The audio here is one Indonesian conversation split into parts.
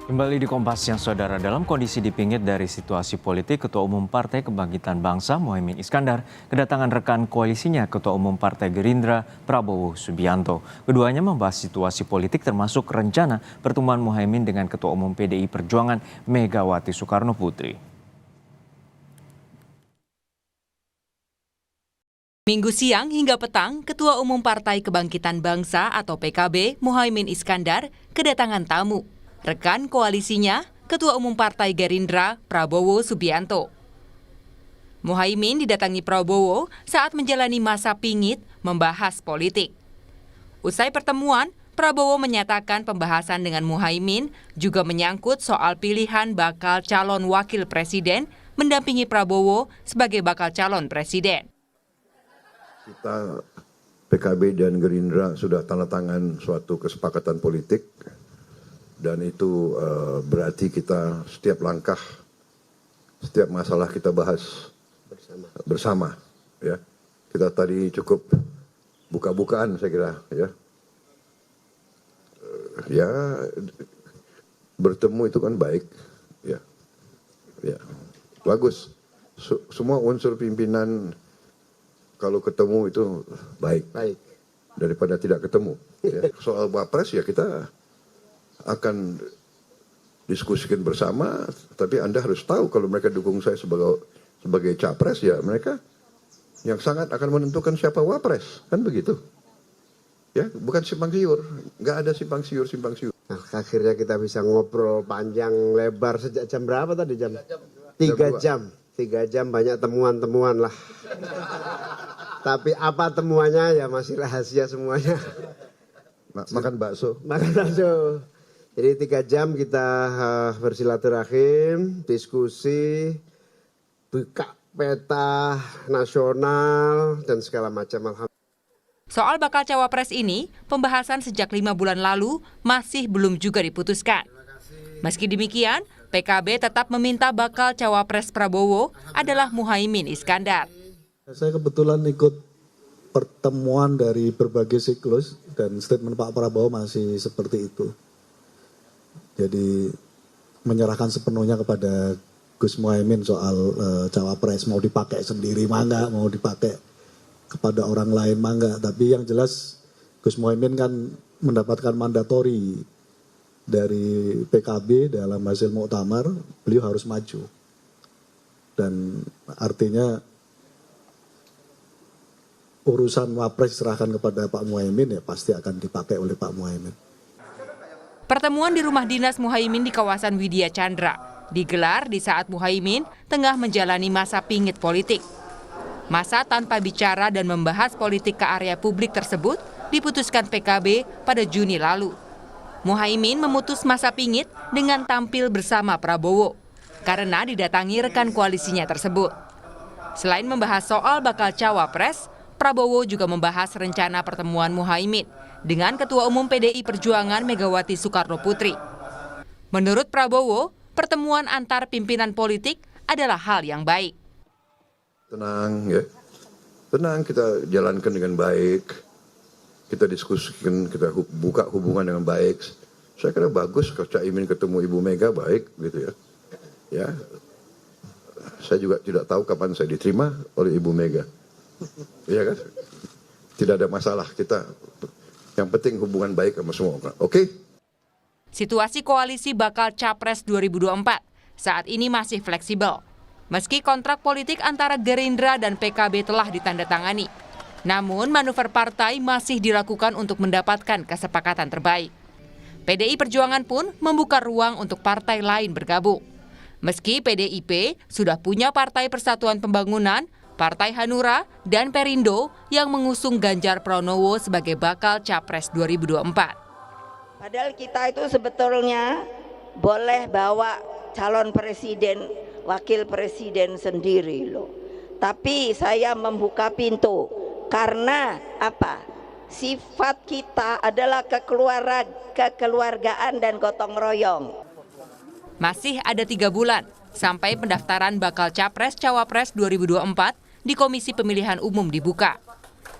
Kembali di Kompas yang saudara, dalam kondisi dipingit dari situasi politik, Ketua Umum Partai Kebangkitan Bangsa Muhaimin Iskandar kedatangan rekan koalisinya Ketua Umum Partai Gerindra Prabowo Subianto. Keduanya membahas situasi politik termasuk rencana pertemuan Muhaimin dengan Ketua Umum PDI Perjuangan Megawati Soekarno Putri. Minggu siang hingga petang, Ketua Umum Partai Kebangkitan Bangsa atau PKB Muhaimin Iskandar kedatangan tamu. Rekan koalisinya, Ketua Umum Partai Gerindra Prabowo Subianto. Muhaimin didatangi Prabowo saat menjalani masa pingit membahas politik. Usai pertemuan, Prabowo menyatakan pembahasan dengan Muhaimin juga menyangkut soal pilihan bakal calon wakil presiden mendampingi Prabowo sebagai bakal calon presiden. Kita PKB dan Gerindra sudah tanda tangan suatu kesepakatan politik. Dan itu berarti kita setiap langkah, setiap masalah kita bahas bersama. Ya. Kita tadi cukup buka-bukaan saya kira. Ya, bertemu itu kan baik. Ya, bagus. Semua unsur pimpinan kalau ketemu itu baik. Daripada tidak ketemu. Ya. Soal Wapres ya kita akan diskusikan bersama, tapi Anda harus tahu kalau mereka dukung saya sebagai capres, ya mereka yang sangat akan menentukan siapa wapres, kan begitu? Ya, bukan simpang siur, nggak ada simpang siur. Nah, akhirnya kita bisa ngobrol panjang lebar sejak jam berapa tadi? Jam 3 jam. 3 jam banyak temuan-temuan lah. Tapi apa temuannya ya masih rahasia semuanya. Makan bakso. Jadi 3 jam kita bersilaturahim, diskusi, buka peta nasional, dan segala macam. Soal bakal cawapres ini, pembahasan sejak 5 bulan lalu masih belum juga diputuskan. Meski demikian, PKB tetap meminta bakal cawapres Prabowo adalah Muhaimin Iskandar. Saya kebetulan ikut pertemuan dari berbagai siklus dan statement Pak Prabowo masih seperti itu. Jadi menyerahkan sepenuhnya kepada Gus Muhaimin soal cawapres, mau dipakai sendiri mangga, mau dipakai kepada orang lain mangga. Tapi yang jelas Gus Muhaimin kan mendapatkan mandatori dari PKB dalam hasil muktamar, beliau harus maju. Dan artinya urusan wapres serahkan kepada Pak Muhaimin ya pasti akan dipakai oleh Pak Muhaimin. Pertemuan di rumah dinas Muhaimin di kawasan Widya Chandra digelar di saat Muhaimin tengah menjalani masa pingit politik. Masa tanpa bicara dan membahas politik ke area publik tersebut diputuskan PKB pada Juni lalu. Muhaimin memutus masa pingit dengan tampil bersama Prabowo karena didatangi rekan koalisinya tersebut. Selain membahas soal bakal cawapres, Prabowo juga membahas rencana pertemuan Muhaimin dengan Ketua Umum PDI Perjuangan Megawati Soekarno Putri. Menurut Prabowo, pertemuan antar pimpinan politik adalah hal yang baik. Tenang ya, tenang kita jalankan dengan baik, kita diskusikan, kita buka hubungan dengan baik. Saya kira bagus kalau Cak Imin ketemu Ibu Mega baik gitu ya. Ya, saya juga tidak tahu kapan saya diterima oleh Ibu Mega. Iya kan? Tidak ada masalah kita. Yang penting hubungan baik sama semua orang. Oke? Situasi koalisi bakal Capres 2024 saat ini masih fleksibel. Meski kontrak politik antara Gerindra dan PKB telah ditandatangani, namun manuver partai masih dilakukan untuk mendapatkan kesepakatan terbaik. PDI Perjuangan pun membuka ruang untuk partai lain bergabung. Meski PDIP sudah punya Partai Persatuan Pembangunan, Partai Hanura, dan Perindo yang mengusung Ganjar Pranowo sebagai bakal Capres 2024. Padahal kita itu sebetulnya boleh bawa calon presiden, wakil presiden sendiri loh. Tapi saya membuka pintu karena apa? Sifat kita adalah kekeluargaan dan gotong royong. Masih ada 3 bulan sampai pendaftaran bakal Capres-Cawapres 2024 di Komisi Pemilihan Umum dibuka.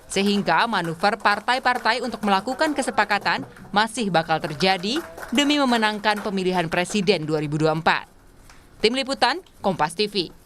Sehingga manuver partai-partai untuk melakukan kesepakatan masih bakal terjadi demi memenangkan pemilihan presiden 2024. Tim Liputan, Kompas TV.